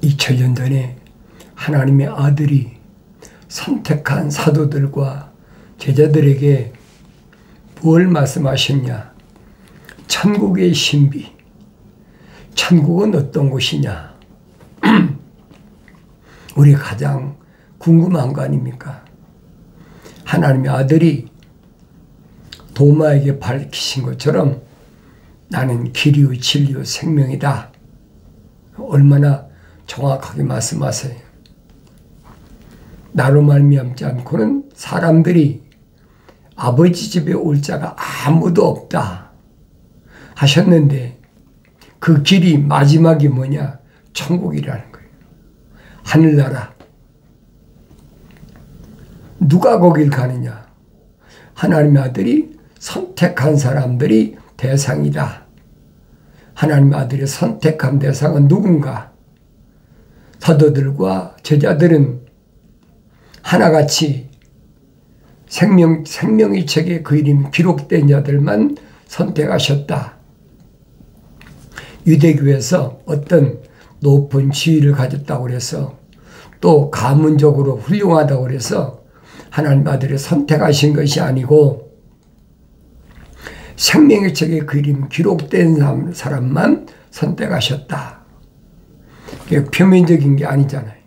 2000년 전에 하나님의 아들이 선택한 사도들과 제자들에게 뭘 말씀하셨냐? 천국의 신비, 천국은 어떤 곳이냐? 우리 가장 궁금한 거 아닙니까? 하나님의 아들이 도마에게 밝히신 것처럼 나는 길이요 진리요 생명이다. 얼마나 정확하게 말씀하세요. 나로 말미암지 않고는 사람들이 아버지 집에 올 자가 아무도 없다 하셨는데 그 길이 마지막이 뭐냐? 천국이라는 거예요. 하늘나라. 누가 거길 가느냐? 하나님의 아들이 선택한 사람들이 대상이다. 하나님의 아들이 선택한 대상은 누군가? 사도들과 제자들은 하나같이 생명의 책에 그 이름이 기록된 자들만 선택하셨다. 유대교에서 어떤 높은 지위를 가졌다고 해서 또 가문적으로 훌륭하다고 해서 하나님 아들이 선택하신 것이 아니고 생명의 책에 그 이름이 기록된 사람만 선택하셨다. 그게 표면적인 게 아니잖아요.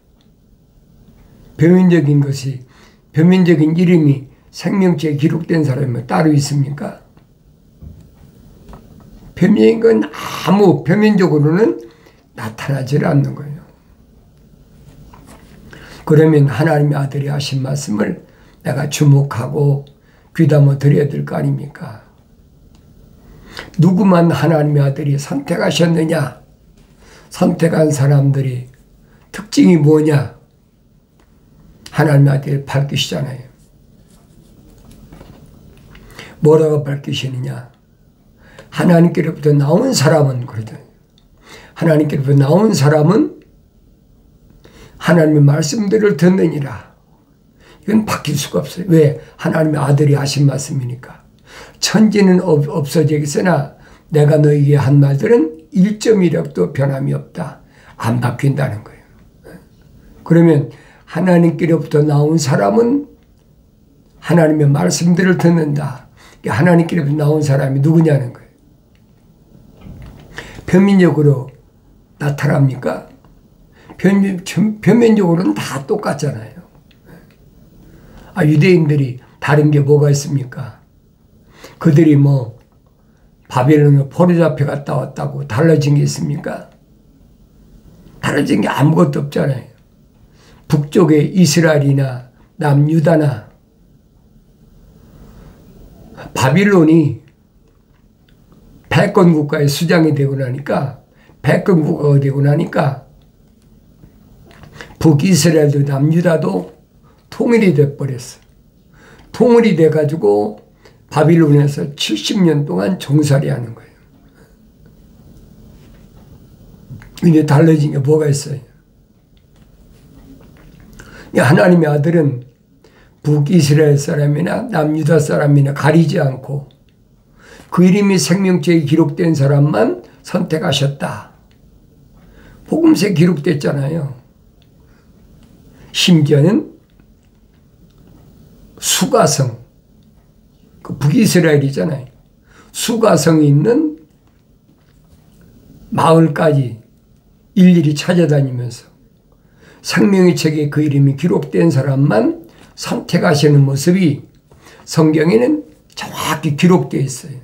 표면적인 것이, 표면적인 이름이 생명책에 기록된 사람이 따로 있습니까? 표면적인 건 아무 표면적으로는 나타나질 않는 거예요. 그러면 하나님의 아들이 하신 말씀을 내가 주목하고 귀담아 드려야 될 거 아닙니까? 누구만 하나님의 아들이 선택하셨느냐? 선택한 사람들이 특징이 뭐냐? 하나님의 아들이 밝히시잖아요. 뭐라고 밝히시느냐? 하나님께로부터 나온 사람은 그러잖아요. 하나님께로부터 나온 사람은 하나님의 말씀들을 듣느니라. 이건 바뀔 수가 없어요. 왜? 하나님의 아들이 하신 말씀이니까. 천지는 없어지겠으나 내가 너에게 한 말들은 1.1획도 변함이 없다. 안 바뀐다는 거예요. 그러면 하나님께로부터 나온 사람은 하나님의 말씀들을 듣는다. 하나님께로부터 나온 사람이 누구냐는 거예요. 표면적으로 나타납니까? 표면적으로는 다 똑같잖아요. 유대인들이 다른 게 뭐가 있습니까? 그들이 뭐 바벨론으로 포로 잡혀 갔다 왔다고 달라진 게 있습니까? 달라진 게 아무것도 없잖아요. 북쪽의 이스라엘이나 남유다나 바빌론이 패권 국가의 수장이 되고 나니까, 패권 국가가 되고 나니까 북이스라엘도 남유다도 통일이 돼버렸어. 통일이 돼가지고 바빌론에서 70년 동안 종살이 하는 거예요. 근데 달라진 게 뭐가 있어요? 하나님의 아들은 북이스라엘 사람이나 남유다 사람이나 가리지 않고 그 이름이 생명책에 기록된 사람만 선택하셨다. 복음서에 기록됐잖아요. 심지어는 수가성, 그 북이스라엘이잖아요. 수가성이 있는 마을까지 일일이 찾아다니면서 생명의 책에 그 이름이 기록된 사람만 선택하시는 모습이 성경에는 정확히 기록되어 있어요.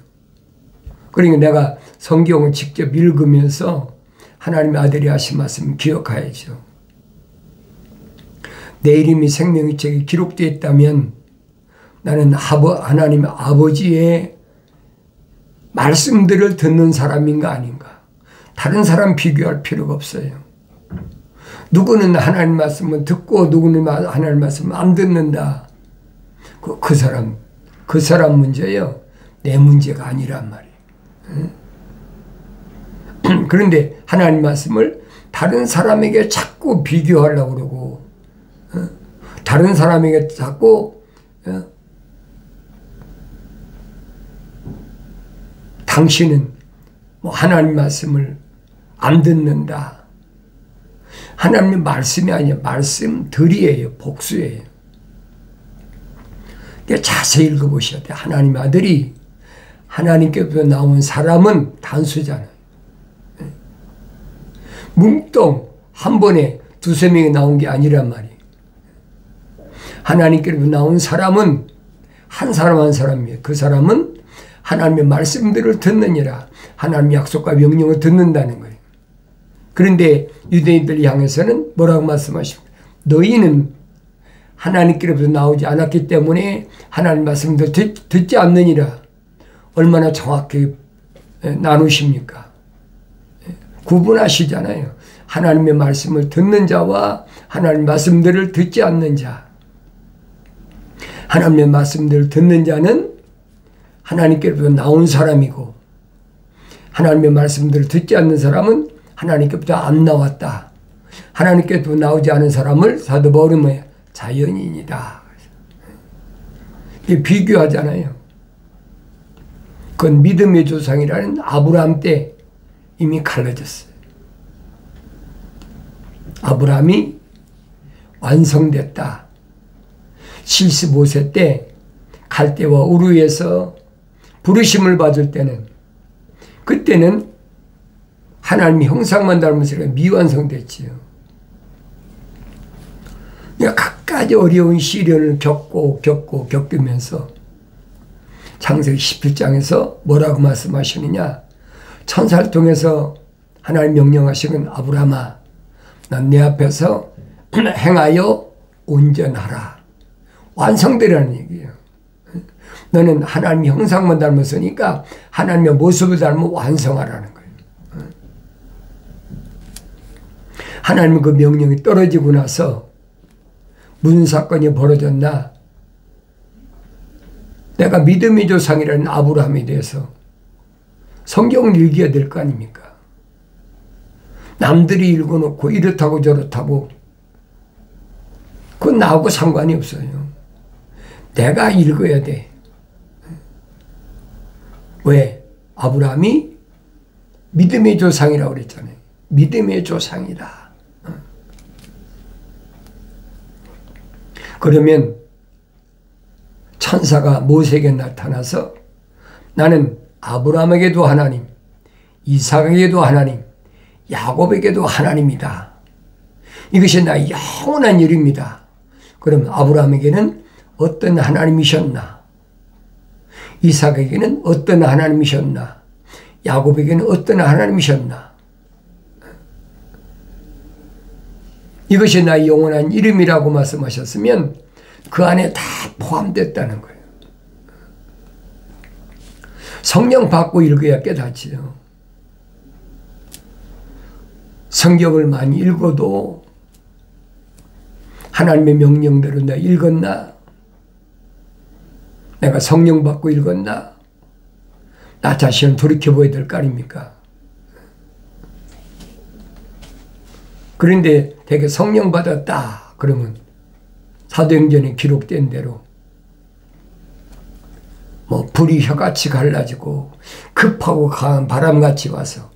그러니까 내가 성경을 직접 읽으면서 하나님의 아들이 하신 말씀 기억해야죠. 내 이름이 생명의 책에 기록되어 있다면 나는 하나님의 아버지의 말씀들을 듣는 사람인가 아닌가. 다른 사람 비교할 필요가 없어요. 누구는 하나님 말씀을 듣고 누구는 하나님 말씀을 안 듣는다. 그 사람 문제예요. 내 문제가 아니란 말이에요. 그런데 하나님 말씀을 다른 사람에게 자꾸 비교하려고 그러고, 다른 사람에게 자꾸 당신은 뭐 하나님 말씀을 안 듣는다. 하나님의 말씀이 아니라 말씀들이에요. 복수예요. 자세히 읽어보셔야 돼요. 하나님의 아들이 하나님께서 나온 사람은 단수잖아요. 뭉뚱 한 번에 두세 명이 나온 게 아니란 말이에요. 하나님께서 나온 사람은 한 사람 한 사람이에요. 그 사람은 하나님의 말씀들을 듣느니라. 하나님의 약속과 명령을 듣는다는 거예요. 그런데 유대인들 향해서는 뭐라고 말씀하십니까? 너희는 하나님께로부터 나오지 않았기 때문에 하나님 말씀을 듣지 않느니라. 얼마나 정확히 나누십니까? 구분하시잖아요. 하나님의 말씀을 듣는 자와 하나님의 말씀들을 듣지 않는 자. 하나님의 말씀들을 듣는 자는 하나님께로부터 나온 사람이고, 하나님의 말씀들을 듣지 않는 사람은 하나님께로부터 안 나왔다. 하나님께로부터 나오지 않은 사람을 사도 바울은 뭐야? 자연인이다. 비교하잖아요. 그건 믿음의 조상이라는 아브라함 때 이미 갈라졌어요. 아브라함이 완성됐다. 75세 때 갈대와 우르에서 부르심을 받을 때는, 그때는 하나님의 형상만 닮아서 미완성됐지요. 갖가지 어려운 시련을 겪으면서 창세기 17장에서 뭐라고 말씀하시느냐? 천사를 통해서 하나님 명령하시는 아브라함아, 난 내 앞에서 행하여 온전하라. 완성되라는 얘기예요. 너는 하나님의 형상만 닮았으니까 하나님의 모습을 닮아 완성하라는 거예요. 하나님의 그 명령이 떨어지고 나서 무슨 사건이 벌어졌나? 내가 믿음의 조상이라는 아브라함에 대해서 성경을 읽어야 될 거 아닙니까? 남들이 읽어놓고 이렇다고 저렇다고 그건 나하고 상관이 없어요. 내가 읽어야 돼. 왜? 아브라함이 믿음의 조상이라고 그랬잖아요. 믿음의 조상이다. 그러면 천사가 모세에게 나타나서 나는 아브라함에게도 하나님, 이삭에게도 하나님, 야곱에게도 하나님이다. 이것이 나의 영원한 일입니다. 그럼 아브라함에게는 어떤 하나님이셨나? 이삭에게는 어떤 하나님이셨나? 야곱에게는 어떤 하나님이셨나? 이것이 나의 영원한 이름이라고 말씀하셨으면 그 안에 다 포함됐다는 거예요. 성령 받고 읽어야 깨닫지요. 성경을 많이 읽어도 하나님의 명령대로 내가 읽었나? 내가 성령 받고 읽었나? 나 자신을 돌이켜봐야 될 거 아닙니까? 그런데 되게 성령 받았다 그러면 사도행전에 기록된 대로 뭐 불이 혀같이 갈라지고 급하고 강한 바람같이 와서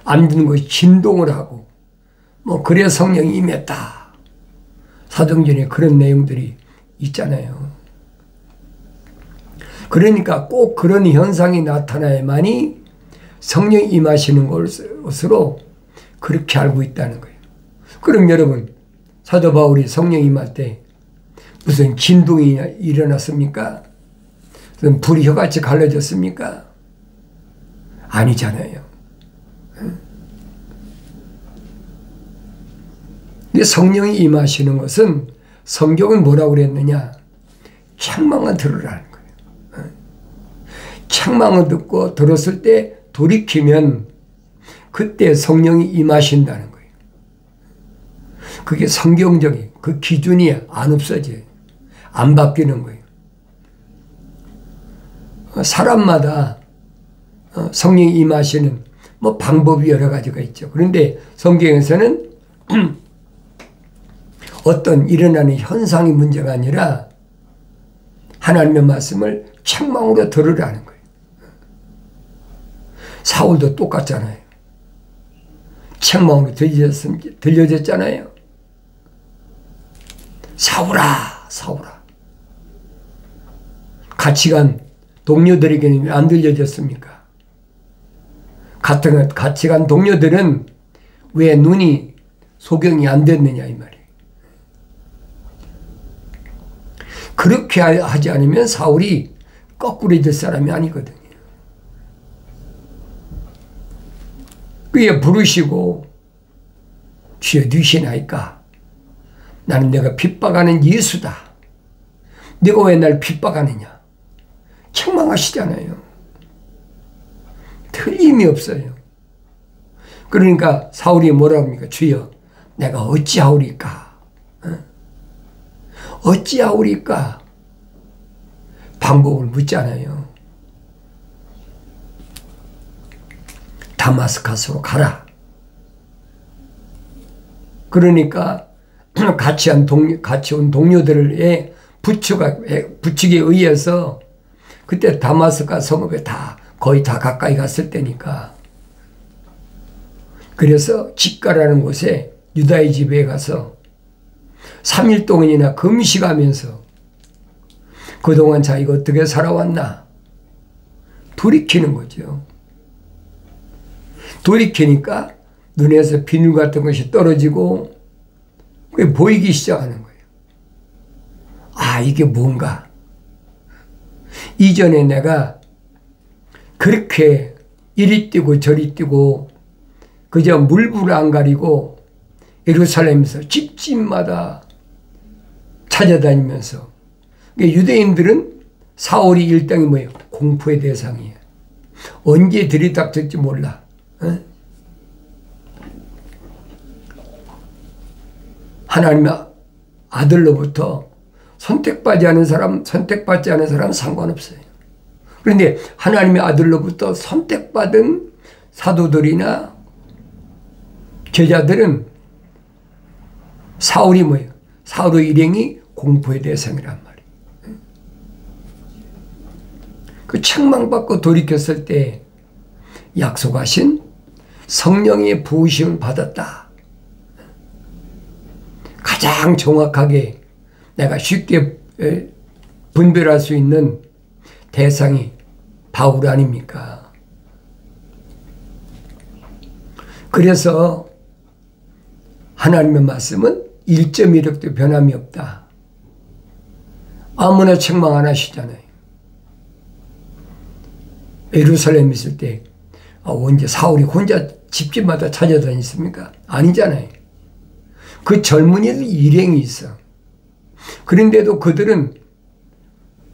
앉는 것이 진동을 하고 뭐 그래야 성령이 임했다. 사도행전에 그런 내용들이 있잖아요. 그러니까 꼭 그런 현상이 나타나야만이 성령이 임하시는 것으로 그렇게 알고 있다는 거예요. 그럼 여러분, 사도 바울이 성령 임할 때 무슨 진동이 일어났습니까? 무슨 불이 혀같이 갈라졌습니까? 아니잖아요. 근데 성령이 임하시는 것은 성경은 뭐라고 그랬느냐? 책망을 들으라는 거예요. 책망을 듣고 들었을 때 돌이키면 그때 성령이 임하신다는 거예요. 그게 성경적인 그 기준이 안 없어져요. 안 바뀌는 거예요. 사람마다 성령이 임하시는 뭐 방법이 여러 가지가 있죠. 그런데 성경에서는 어떤 일어나는 현상이 문제가 아니라 하나님의 말씀을 책망으로 들으라는 거예요. 사울도 똑같잖아요. 책망으로 들려졌잖아요. 사울아, 사울아. 같이 간 동료들에게는 왜 안 들려졌습니까? 같이 간 동료들은 왜 눈이 소경이 안 됐느냐 이 말이에요. 그렇게 하지 않으면 사울이 거꾸로질 사람이 아니거든요. 그에 부르시고 주여 누시나이까? 나는 내가 핍박하는 예수다. 네가 왜 날 핍박하느냐? 책망하시잖아요. 틀림이 없어요. 그러니까 사울이 뭐라고 합니까? 주여 내가 어찌하오리까? 어찌하오리까? 방법을 묻잖아요. 다마스카스로 가라. 그러니까 같이 온 동료들의 부축에 의해서 그때 다마스카 성읍에 거의 다 가까이 갔을 때니까 그래서 집가라는 곳에 유다의 집에 가서 3일 동안이나 금식하면서 그동안 자기가 어떻게 살아왔나 돌이키는 거죠. 돌이키니까 눈에서 비늘 같은 것이 떨어지고 그게 보이기 시작하는 거예요. 아, 이게 뭔가. 이전에 내가 그렇게 이리 뛰고 저리 뛰고 그저 물불을 안 가리고 예루살렘에서 집집마다 찾아다니면서 유대인들은 사울이 일당이 뭐예요? 공포의 대상이에요. 언제 들이닥칠지 몰라. 하나님의 아들로부터 선택받지 않은 사람 상관없어요. 그런데 하나님의 아들로부터 선택받은 사도들이나 제자들은 사울이 뭐예요? 사울의 일행이 공포의 대상이란 말이에요. 그 책망받고 돌이켰을 때 약속하신 성령의 부으심을 받았다. 가장 정확하게 내가 쉽게 분별할 수 있는 대상이 바울 아닙니까? 그래서 하나님의 말씀은 1.1획도 변함이 없다. 아무나 책망 안 하시잖아요. 예루살렘에 있을 때 언제 사울이 혼자 집집마다 찾아다녔습니까? 아니잖아요. 그 젊은이들 일행이 있어. 그런데도 그들은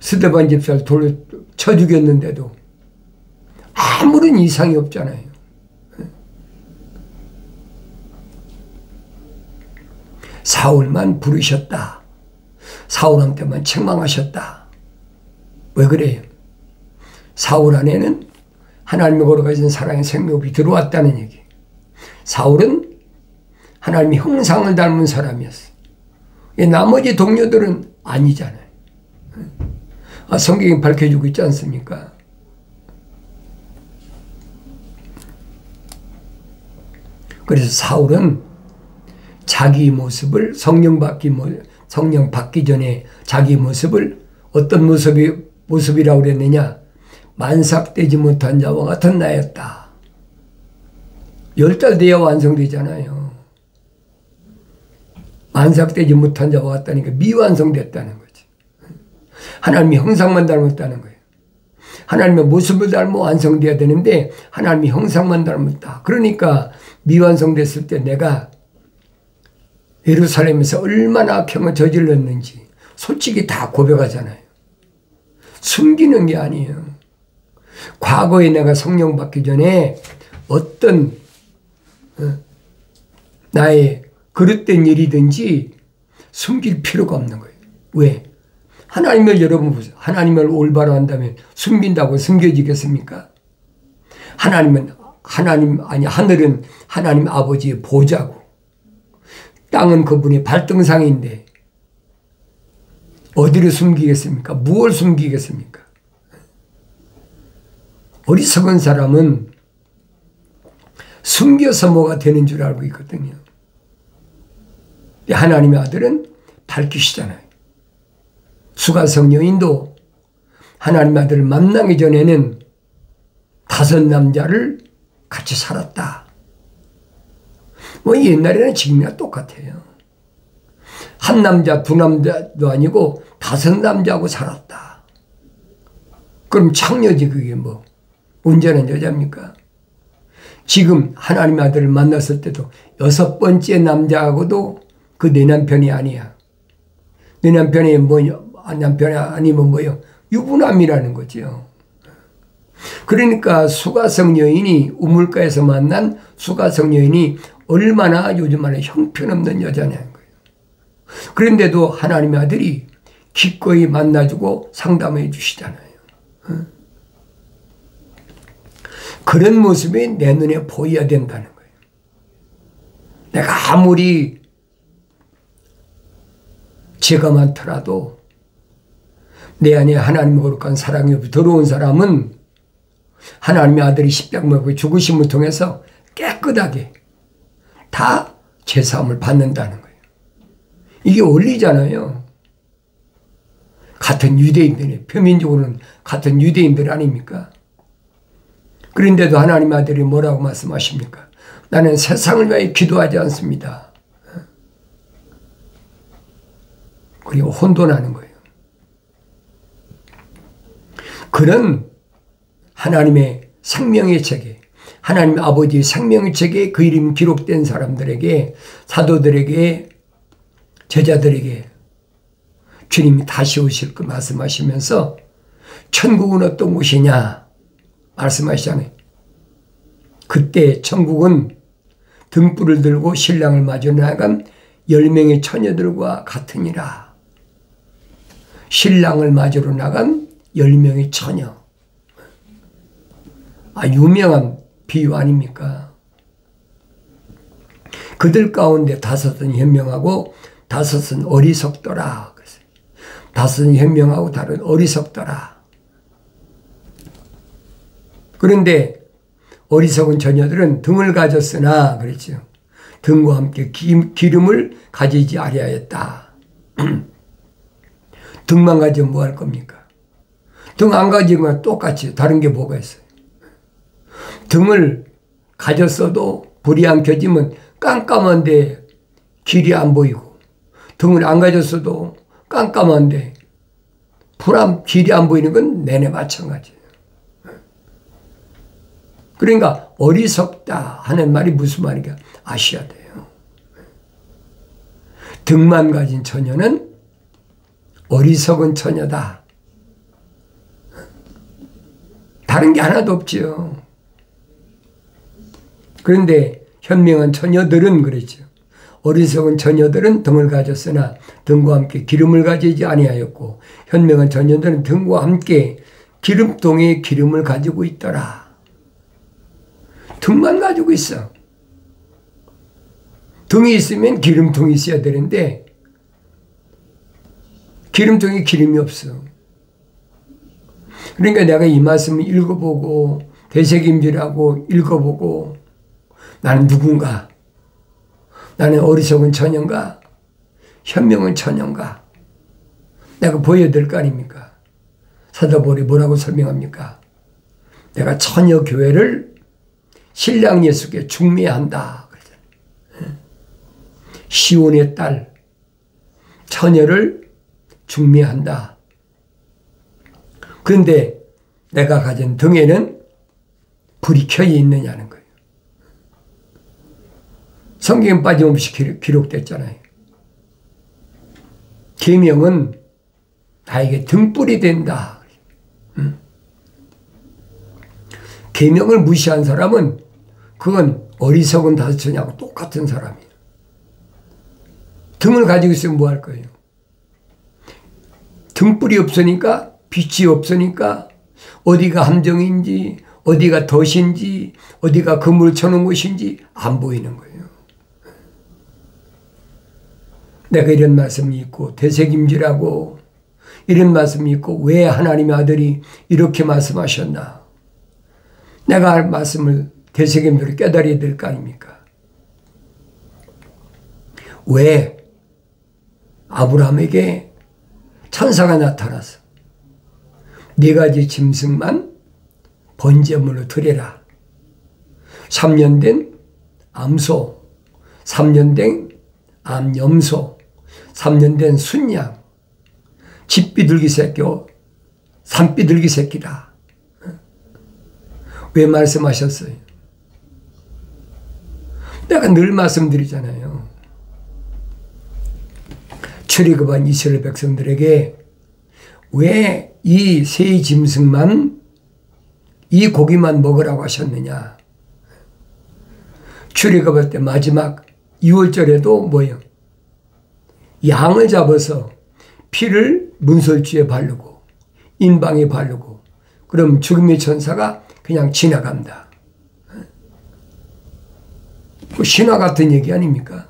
스데반 집사를 돌로 쳐 죽였는데도 아무런 이상이 없잖아요. 사울만 부르셨다. 사울한테만 책망하셨다. 왜 그래요? 사울 안에는 하나님의 걸어가신 사랑의 생명이 들어왔다는 얘기. 사울은 하나님의 형상을 닮은 사람이었어요. 나머지 동료들은 아니잖아요. 성경이 밝혀주고 있지 않습니까? 그래서 사울은 자기 모습을 성령 받기 전에 자기 모습을 어떤 모습이라고 그랬느냐? 만삭되지 못한 자와 같은 나였다. 10달 돼야 완성되잖아요. 만삭되지 못한 자와 같다니까 미완성됐다는 거지. 하나님의 형상만 닮았다는 거예요. 하나님의 모습을 닮아 완성돼야 되는데 하나님의 형상만 닮았다. 그러니까 미완성됐을 때 내가 예루살렘에서 얼마나 악행을 저질렀는지 솔직히 다 고백하잖아요. 숨기는 게 아니에요. 과거에 내가 성령 받기 전에 어떤 나의 그릇된 일이든지 숨길 필요가 없는 거예요. 왜? 하나님을 여러분 보세요. 하나님을 올바로 한다면 숨긴다고 숨겨지겠습니까? 하늘은 하나님 아버지의 보좌고 땅은 그분의 발등상인데 어디를 숨기겠습니까? 무엇을 숨기겠습니까? 어리석은 사람은 숨겨서 뭐가 되는 줄 알고 있거든요. 하나님의 아들은 밝히시잖아요. 수가성 여인도 하나님의 아들을 만나기 전에는 5 남자를 같이 살았다. 뭐 옛날에는 지금이나 똑같아요. 1 남자, 2 남자도 아니고 5 남자하고 살았다. 그럼 창녀지 그게 뭐 온전한 여자입니까? 지금 하나님의 아들을 만났을 때도 6번째 남자하고도 그 내 남편이 아니야. 내 남편이 남편이 아니면 뭐요? 유부남이라는 거죠. 그러니까 수가성 여인이 우물가에서 만난 수가성 여인이 얼마나 요즘 안에 형편없는 여자냐는 거예요. 그런데도 하나님의 아들이 기꺼이 만나주고 상담해 주시잖아요. 그런 모습이 내 눈에 보여야 된다는 거예요. 내가 아무리 죄가 많더라도 내 안에 하나님의 거룩한 사랑이 들어온 사람은 하나님의 아들이 십자가에 죽으심을 통해서 깨끗하게 다 죄사함을 받는다는 거예요. 이게 원리잖아요. 같은 유대인들이, 표면적으로는 같은 유대인들 아닙니까? 그런데도 하나님의 아들이 뭐라고 말씀하십니까? 나는 세상을 위하여 기도하지 않습니다. 그리고 혼돈하는 거예요. 그런 하나님의 생명의 책에, 하나님 아버지의 생명의 책에 그 이름이 기록된 사람들에게, 사도들에게, 제자들에게 주님이 다시 오실 거 말씀하시면서 천국은 어떤 곳이냐 말씀하시잖아요. 그때 천국은 등불을 들고 신랑을 맞으러 나간 10명의 처녀들과 같으니라. 신랑을 맞으러 나간 10명의 처녀. 유명한 비유 아닙니까? 그들 가운데 5은 현명하고 5은 어리석더라. 5은 현명하고 다른 어리석더라. 그런데 어리석은 처녀들은 등을 가졌으나 그랬죠. 등과 함께 기름을 가지지 아니하였다. 등만 가지면 뭐 할 겁니까? 등 안 가지는 건 똑같이 다른 게 뭐가 있어요? 등을 가졌어도 불이 안 켜지면 깜깜한데 길이 안 보이고, 등을 안 가졌어도 깜깜한데 길이 안 보이는 건 내내 마찬가지예요. 그러니까 어리석다 하는 말이 무슨 말인가 아셔야 돼요. 등만 가진 처녀는 어리석은 처녀다. 다른 게 하나도 없지요. 그런데 현명한 처녀들은 그랬죠. 어리석은 처녀들은 등을 가졌으나 등과 함께 기름을 가지지 아니하였고, 현명한 처녀들은 등과 함께 기름통에 기름을 가지고 있더라. 등만 가지고 있어. 등이 있으면 기름통이 있어야 되는데 기름통에 기름이 없어. 그러니까 내가 이 말씀을 읽어보고 되새김질하고 읽어보고 나는 누군가? 나는 어리석은 처녀인가? 현명한 처녀인가? 내가 보여야 될 거 아닙니까? 사도 바울이 뭐라고 설명합니까? 내가 처녀 교회를 신랑 예수께 중매한다. 시온의 딸 처녀를 중매한다. 그런데 내가 가진 등에는 불이 켜져 있느냐는 거예요. 성경에 빠짐없이 기록됐잖아요. 계명은 나에게 등불이 된다. 계명을 무시한 사람은 그건 어리석은 5처녀하고 똑같은 사람이에요. 등을 가지고 있으면 뭐 할 거예요? 등불이 없으니까, 빛이 없으니까 어디가 함정인지, 어디가 덫인지, 어디가 그물을 쳐놓은 곳인지 안 보이는 거예요. 내가 이런 말씀이 있고 되새김질하고 이런 말씀이 있고 왜 하나님의 아들이 이렇게 말씀하셨나? 내가 할 말씀을 되새김들을 깨달아야 될 거 아닙니까? 왜 아브라함에게 천사가 나타나서 4가지 짐승만 번제물로 드려라. 3년 된 암소, 3년 된 암염소, 3년 된 순양, 집비둘기 새끼요, 산비둘기 새끼다. 왜 말씀하셨어요? 내가 늘 말씀드리잖아요. 출애굽한 이스라엘 백성들에게 왜 이 세 짐승만, 이 고기만 먹으라고 하셨느냐? 출애굽할 때 마지막 6월절에도 뭐예요? 양을 잡아서 피를 문설주에 바르고 인방에 바르고, 그럼 죽음의 천사가 그냥 지나간다. 그 신화 같은 얘기 아닙니까?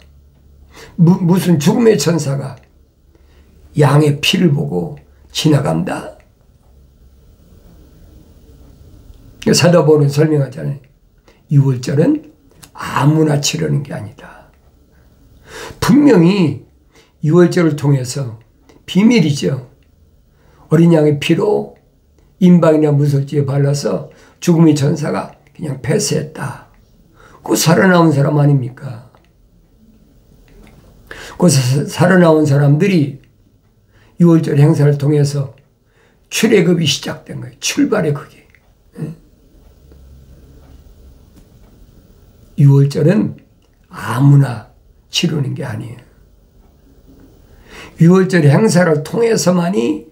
무슨 죽음의 천사가 양의 피를 보고 지나간다. 사도바울은 설명하잖아요. 6월절은 아무나 치르는 게 아니다. 분명히 6월절을 통해서 비밀이죠. 어린 양의 피로 인방이나 문설주에 발라서 죽음의 천사가 그냥 패스했다. 그 살아나온 사람 아닙니까? 그 살아나온 사람들이 6월절 행사를 통해서 출애굽이 시작된 거예요. 출발의 그게. 6월절은 아무나 치르는 게 아니에요. 6월절 행사를 통해서만이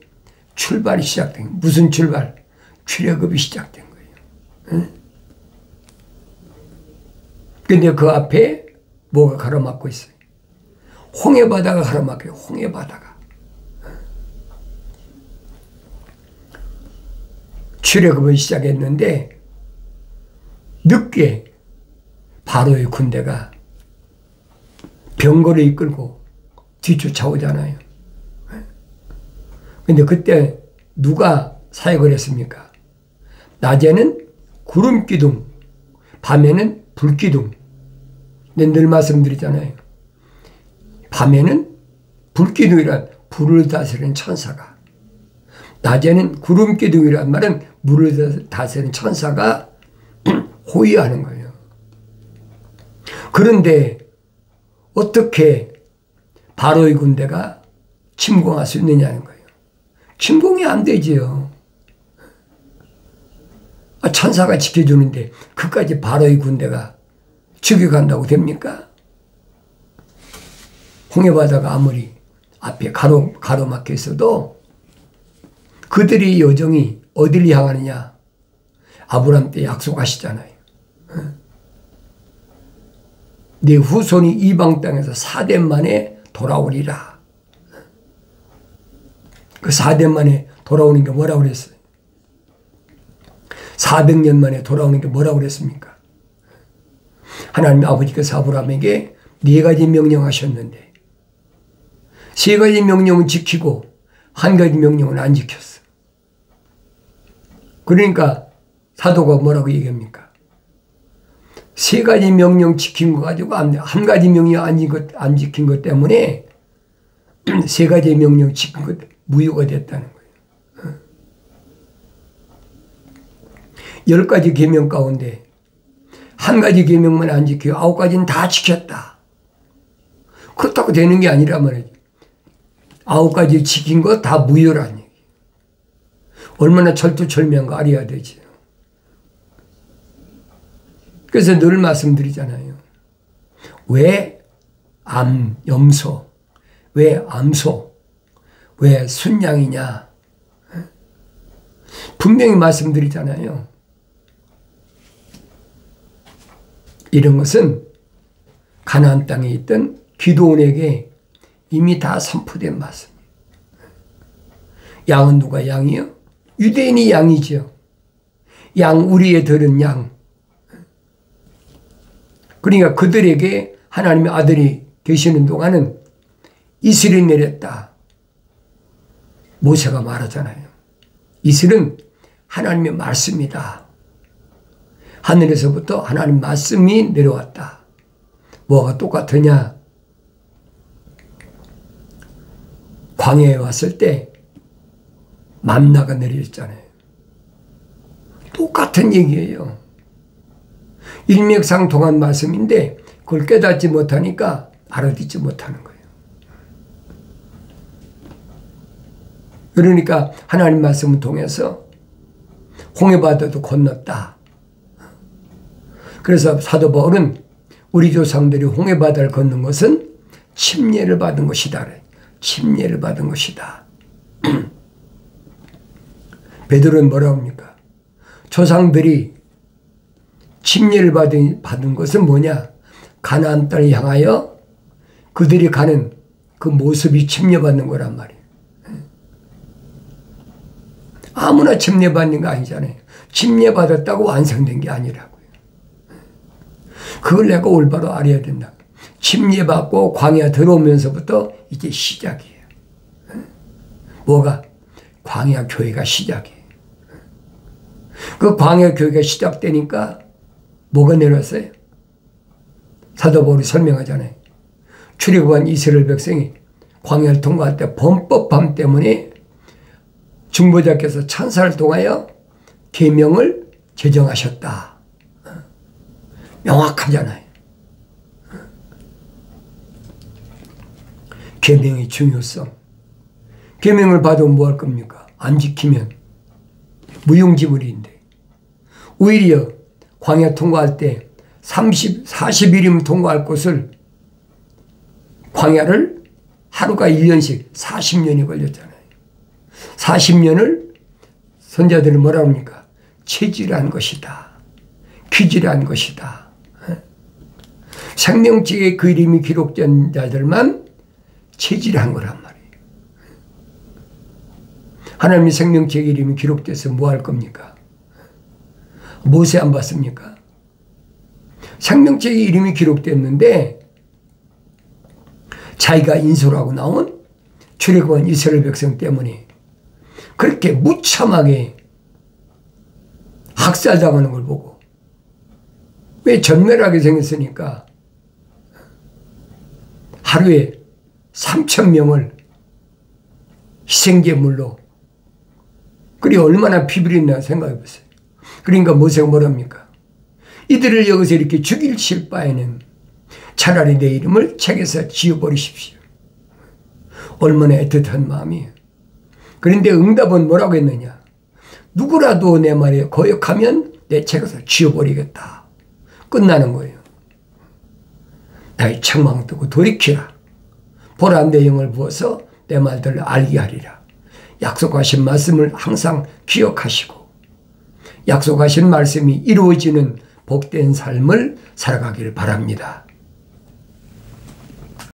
출발이 시작된 거예요. 무슨 출발? 출애굽이 시작된 거예요. 근데 그 앞에 뭐가 가로막고 있어요? 홍해바다가 가로막혀요. 홍해바다가. 출애굽을 시작했는데 늦게 바로의 군대가 병거를 이끌고 뒤쫓아오잖아요. 근데 그때 누가 사역을 했습니까? 낮에는 구름기둥, 밤에는 불기둥. 늘 말씀드리잖아요. 밤에는 불기둥이란 불을 다스리는 천사가, 낮에는 구름기둥이란 말은 물을 다스리는 천사가 호위하는 거예요. 그런데 어떻게 바로의 군대가 침공할 수 있느냐는 거예요. 침공이 안 되지요. 천사가 지켜주는데 그까지 바로의 군대가 죽여간다고 됩니까? 홍해바다가 아무리 앞에 가로막혀 있어도 그들의 여정이 어디를 향하느냐? 아브라함 때 약속하시잖아요. 네 후손이 이방 땅에서 4대 만에 돌아오리라. 그 4대 만에 돌아오는 게 뭐라고 그랬어요? 400년 만에 돌아오는 게 뭐라고 그랬습니까? 하나님 아버지께서 아브라함에게 4가지 명령하셨는데 3가지 명령은 지키고 1가지 명령은 안 지켰어. 그러니까 사도가 뭐라고 얘기합니까? 3가지 명령 지킨 거 가지고 안 돼. 1가지 명령 안 지킨 것 때문에 3가지 명령 지킨 것 무효가 됐다는 거예요. 10가지 계명 가운데 1가지 계명만 안 지키고 9가지는 다 지켰다. 그렇다고 되는 게 아니라 말이죠. 9가지 지킨 거 다 무효라는 얘기. 얼마나 철두철미한가 알아야 되지. 그래서 늘 말씀드리잖아요. 왜 염소, 왜 암소, 왜 순양이냐. 분명히 말씀드리잖아요. 이런 것은 가나안 땅에 있던 기드온에게 이미 다 선포된 말씀이에요. 양은 누가 양이요? 유대인이 양이죠. 양 우리의 들은 양. 그러니까 그들에게 하나님의 아들이 계시는 동안은 이슬이 내렸다. 모세가 말하잖아요. 이슬은 하나님의 말씀이다. 하늘에서부터 하나님 말씀이 내려왔다. 뭐가 똑같으냐? 광야에 왔을 때 만나가 내려있잖아요. 똑같은 얘기예요. 일맥상통한 말씀인데 그걸 깨닫지 못하니까 알아듣지 못하는 거예요. 그러니까 하나님 말씀을 통해서 홍해바다도 건넜다. 그래서 사도 바울은 우리 조상들이 홍해바다를 건넌 것은 침례를 받은 것이다. 침례를 받은 것이다. 베드로는 뭐라고 합니까? 조상들이 침례를 받은 것은 뭐냐? 가나안 땅을 향하여 그들이 가는 그 모습이 침례받는 거란 말이에요. 아무나 침례받는 거 아니잖아요. 침례받았다고 완성된 게 아니라고요. 그걸 내가 올바로 알아야 된다. 침례받고 광야 들어오면서부터 이제 시작이에요. 뭐가? 광야 교회가 시작이에요. 그 광야 교회가 시작되니까 뭐가 내려왔어요? 사도 바울이 설명하잖아요. 출애굽한 이스라엘 백성이 광야를 통과할 때 범법함 때문에 중보자께서 천사를 통하여 계명을 제정하셨다. 명확하잖아요. 계명의 중요성. 계명을 받으면 뭐 할 겁니까? 안 지키면 무용지물인데. 오히려 광야 통과할 때 40일이면 통과할 곳을 광야를 하루가 1년씩 40년이 걸렸잖아요. 40년을 선자들은 뭐라 합니까? 체질한 것이다. 귀질한 것이다. 생명책에 그 이름이 기록된 자들만 체질한 거란 말이에요. 하나님의 생명책에 이름이 기록돼서 뭐 할 겁니까? 모세 안 봤습니까? 생명책에 이름이 기록됐는데 자기가 인솔하고 나온 출애굽한 이스라엘 백성 때문에 그렇게 무참하게 학살당하는 걸 보고 왜 전멸하게 생겼으니까 하루에 3,000명을 희생제물로 그리 얼마나 피부리 있나 생각해 보세요. 그러니까 모세가 뭐랍니까? 이들을 여기서 이렇게 죽일 바에는 차라리 내 이름을 책에서 지워버리십시오. 얼마나 애틋한 마음이에요. 그런데 응답은 뭐라고 했느냐? 누구라도 내 말에 거역하면 내 책에서 지워버리겠다. 끝나는 거예요. 나의 책망 뜨고 돌이키라. 보라 내 영을 부어서 내 말들을 알게 하리라. 약속하신 말씀을 항상 기억하시고 약속하신 말씀이 이루어지는 복된 삶을 살아가기를 바랍니다.